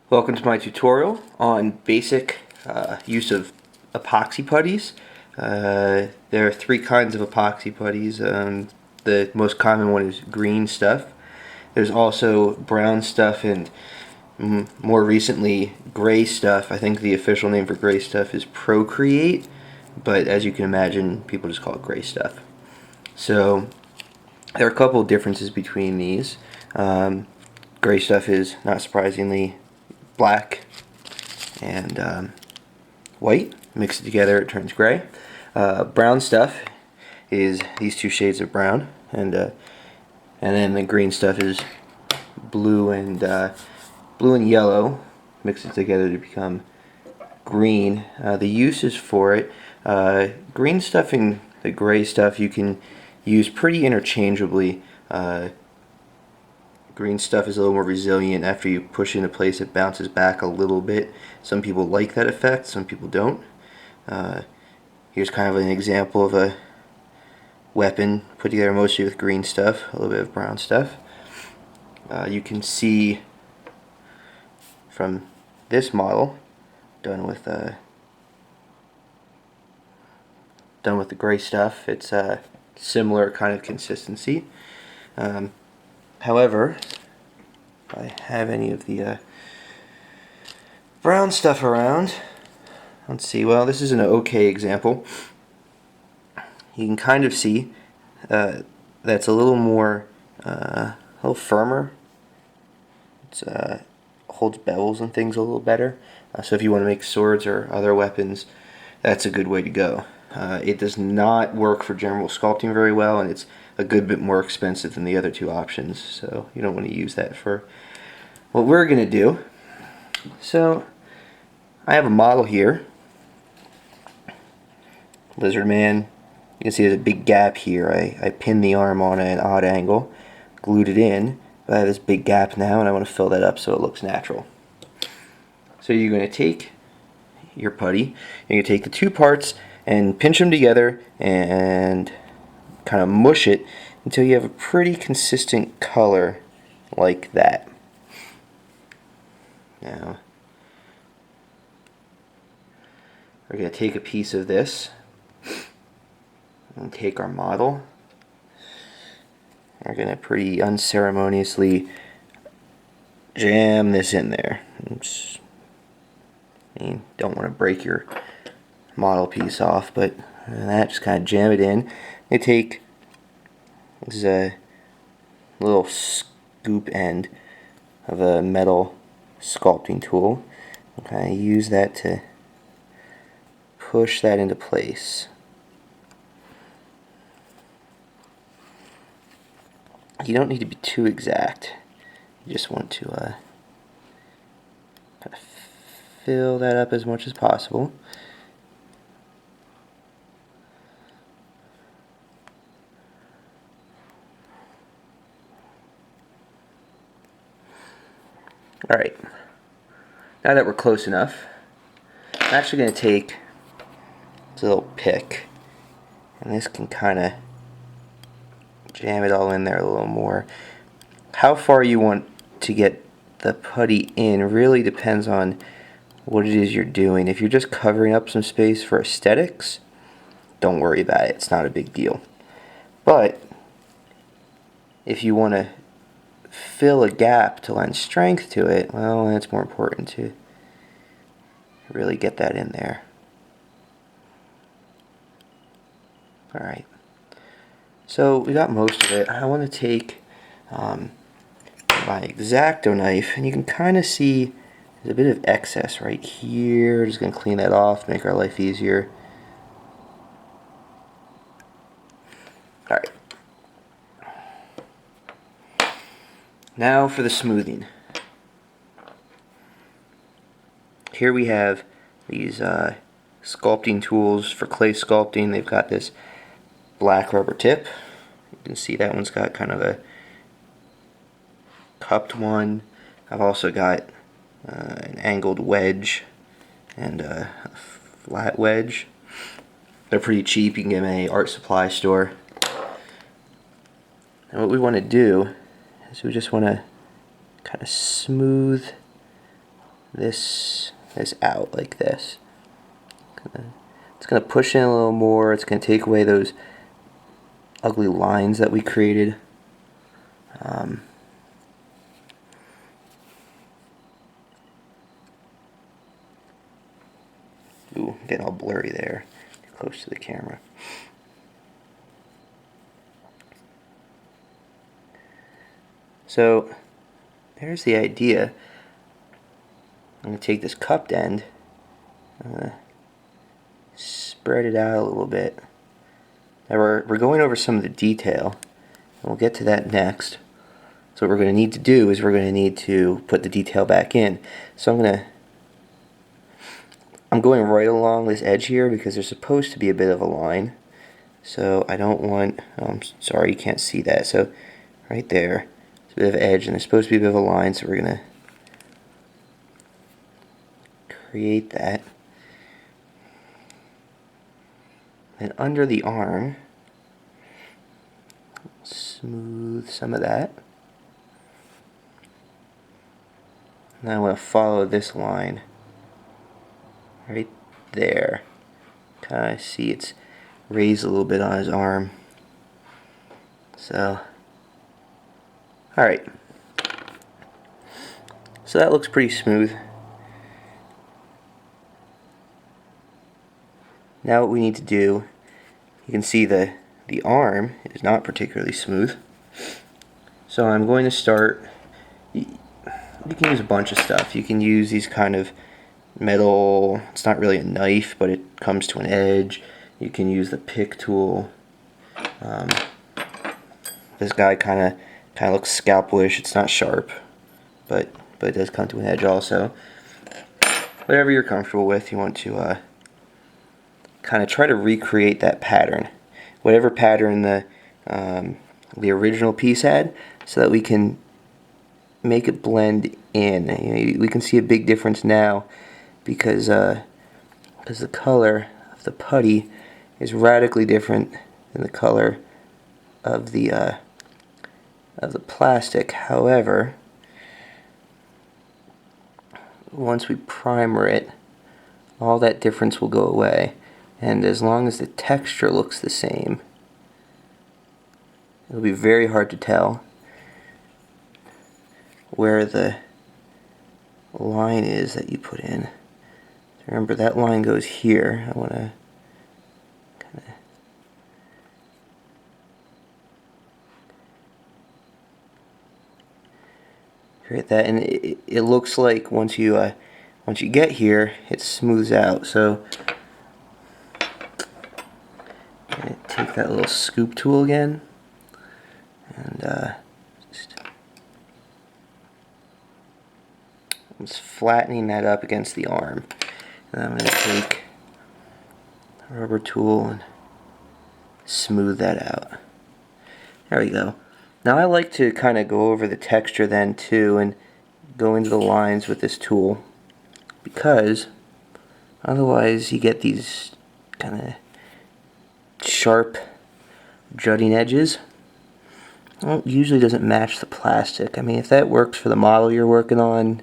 Welcome to my tutorial on basic use of epoxy putties. There are three kinds of epoxy putties. The most common one is green stuff. There's also brown stuff and more recently gray stuff. I think the official name for gray stuff is Procreate, but as you can imagine, people just call it gray stuff. So there are a couple of differences between these. Gray stuff is, not surprisingly, black and white. Mix it together, it turns gray. Brown stuff is these two shades of brown, and then the green stuff is blue and yellow. Mix it together to become green. The uses for it: green stuff and the gray stuff you can use pretty interchangeably. Green stuff is a little more resilient. After you push it into place, it bounces back a little bit. Some people like that effect, some people don't. Here's kind of an example of a weapon put together mostly with green stuff, a little bit of brown stuff. You can see from this model, done with the gray stuff, it's a similar kind of consistency. However, if I have any of the brown stuff around, let's see, well, this is an okay example. You can kind of see that's a little more, a little firmer. It holds bevels and things a little better. So if you want to make swords or other weapons, that's a good way to go. It does not work for general sculpting very well, and it's a good bit more expensive than the other two options, so you don't want to use that for what we're going to do. So I have a model here, Lizard Man. You can see there's a big gap here. I pinned the arm on an odd angle, glued it in, but I have this big gap now and I want to fill that up so it looks natural. So you're going to take your putty, and you take the two parts and pinch them together and kind of mush it until you have a pretty consistent color like that. Now we're going to take a piece of this and take our model. We're going to pretty unceremoniously jam this in there. Oops. You don't want to break your model piece off, but that, just kind of jam it in. You take this is a little scoop end of a metal sculpting tool. Okay, use that to push that into place. You don't need to be too exact. You just want to kind of fill that up as much as possible. Alright, now that we're close enough, I'm actually going to take this little pick, and this can kind of jam it all in there a little more. How far you want to get the putty in really depends on what it is you're doing. If you're just covering up some space for aesthetics, don't worry about it, it's not a big deal. But if you want to fill a gap to lend strength to it, well, it's more important to really get that in there. Alright, so we got most of it. I want to take my X-Acto knife, and you can kind of see there's a bit of excess right here. Just going to clean that off, make our life easier. Alright. Now for the smoothing. Here we have these sculpting tools for clay sculpting. They've got this black rubber tip. You can see that one's got kind of a cupped one. I've also got an angled wedge and a flat wedge. They're pretty cheap. You can get them in an art supply store. And what we want to do is we just want to kind of smooth this out like this. It's going to push in a little more. It's going to take away those ugly lines that we created. Ooh, getting all blurry there. Too close to the camera. So there's the idea. I'm going to take this cupped end, I'm going to spread it out a little bit. Now we're going over some of the detail, and we'll get to that next. So what we're going to need to do is we're going to need to put the detail back in. So I'm going right along this edge here because there's supposed to be a bit of a line. So I don't want, I'm sorry you can't see that. So right there, it's a bit of an edge and there's supposed to be a bit of a line, so we're going to create that. And under the arm, smooth some of that. And I want to follow this line right there. Kind of see it's raised a little bit on his arm. So, alright. So that looks pretty smooth. Now what we need to do, you can see the arm is not particularly smooth. So I'm going to start, you can use a bunch of stuff. You can use these kind of metal, it's not really a knife, but it comes to an edge. You can use the pick tool. This guy kind of looks scalpelish. It's not sharp, but it does come to an edge also. Whatever you're comfortable with, you want to kind of try to recreate that pattern, whatever pattern the original piece had, so that we can make it blend in. You know, we can see a big difference now because the color of the putty is radically different than the color of the plastic. However, once we primer it, all that difference will go away. And as long as the texture looks the same, it'll be very hard to tell where the line is that you put in. Remember, that line goes here. I want to kind of create that, and it looks like once you get here, it smooths out. So take that little scoop tool again, and just flattening that up against the arm. And I'm going to take a rubber tool and smooth that out. There we go. Now I like to kind of go over the texture then too and go into the lines with this tool, because otherwise you get these kind of sharp jutting edges. Well, it usually doesn't match the plastic. I mean, if that works for the model you're working on,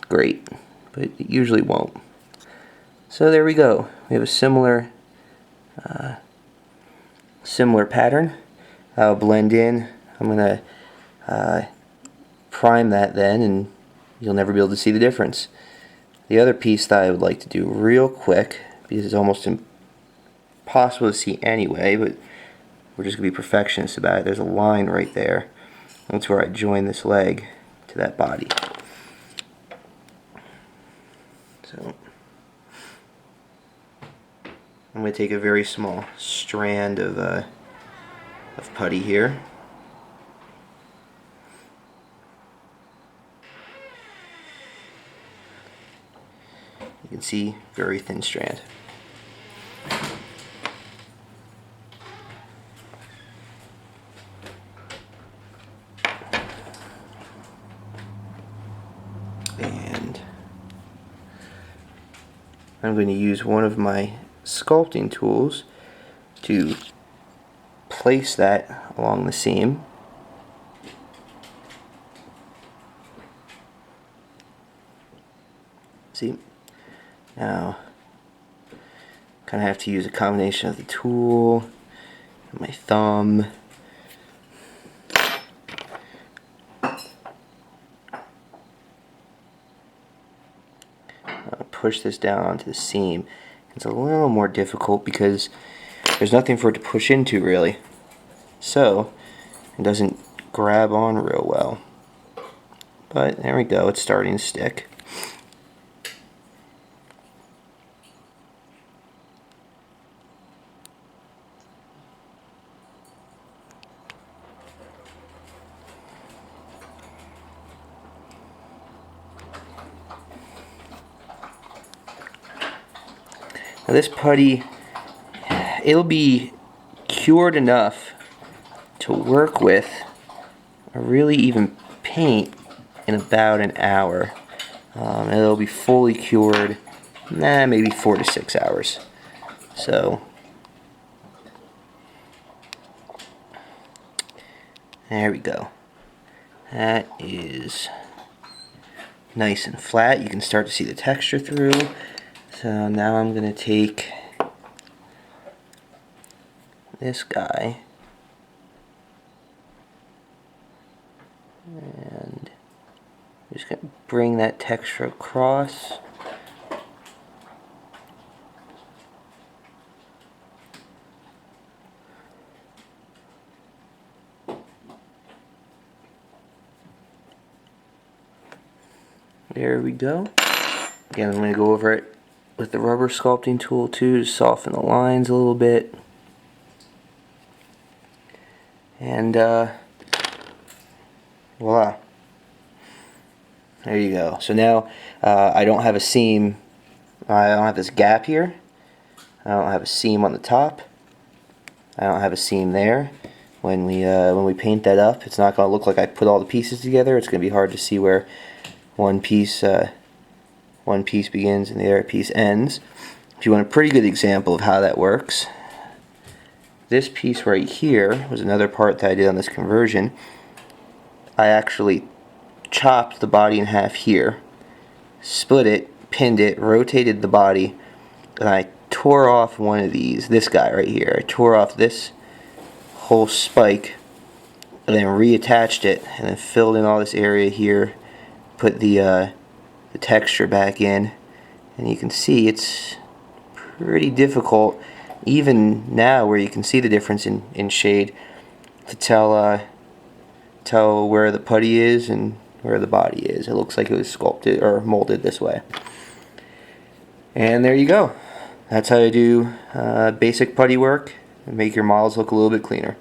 great, but it usually won't. So there we go. We have a similar pattern. I'll blend in. I'm going to prime that then, and you'll never be able to see the difference. The other piece that I would like to do real quick, because it's almost impossible to see anyway, but we're just going to be perfectionists about it. There's a line right there. That's where I join this leg to that body. So I'm going to take a very small strand of putty here. You can see, very thin strand. And I'm going to use one of my sculpting tools to place that along the seam. See, now kind of have to use a combination of the tool and my thumb. Push this down onto the seam. It's a little more difficult because there's nothing for it to push into really, so it doesn't grab on real well. But there we go, it's starting to stick. Now this putty, it'll be cured enough to work with a really even paint in about an hour. And it'll be fully cured, maybe 4 to 6 hours. So there we go. That is nice and flat. You can start to see the texture through. So now I'm going to take this guy and I'm just going to bring that texture across. There we go. Again, I'm going to go over it with the rubber sculpting tool too to soften the lines a little bit. And voila. There you go. So now I don't have a seam. I don't have this gap here. I don't have a seam on the top. I don't have a seam there. When we paint that up, it's not going to look like I put all the pieces together. It's going to be hard to see where one piece begins and the other piece ends. If you want a pretty good example of how that works, this piece right here was another part that I did on this conversion. I actually chopped the body in half here, split it, pinned it, rotated the body, and I tore off one of these, this guy right here. I tore off this whole spike and then reattached it and then filled in all this area here, put the texture back in, and you can see it's pretty difficult even now where you can see the difference in shade to tell where the putty is and where the body is. It looks like it was sculpted or molded this way. And there you go. That's how you do basic putty work and make your models look a little bit cleaner.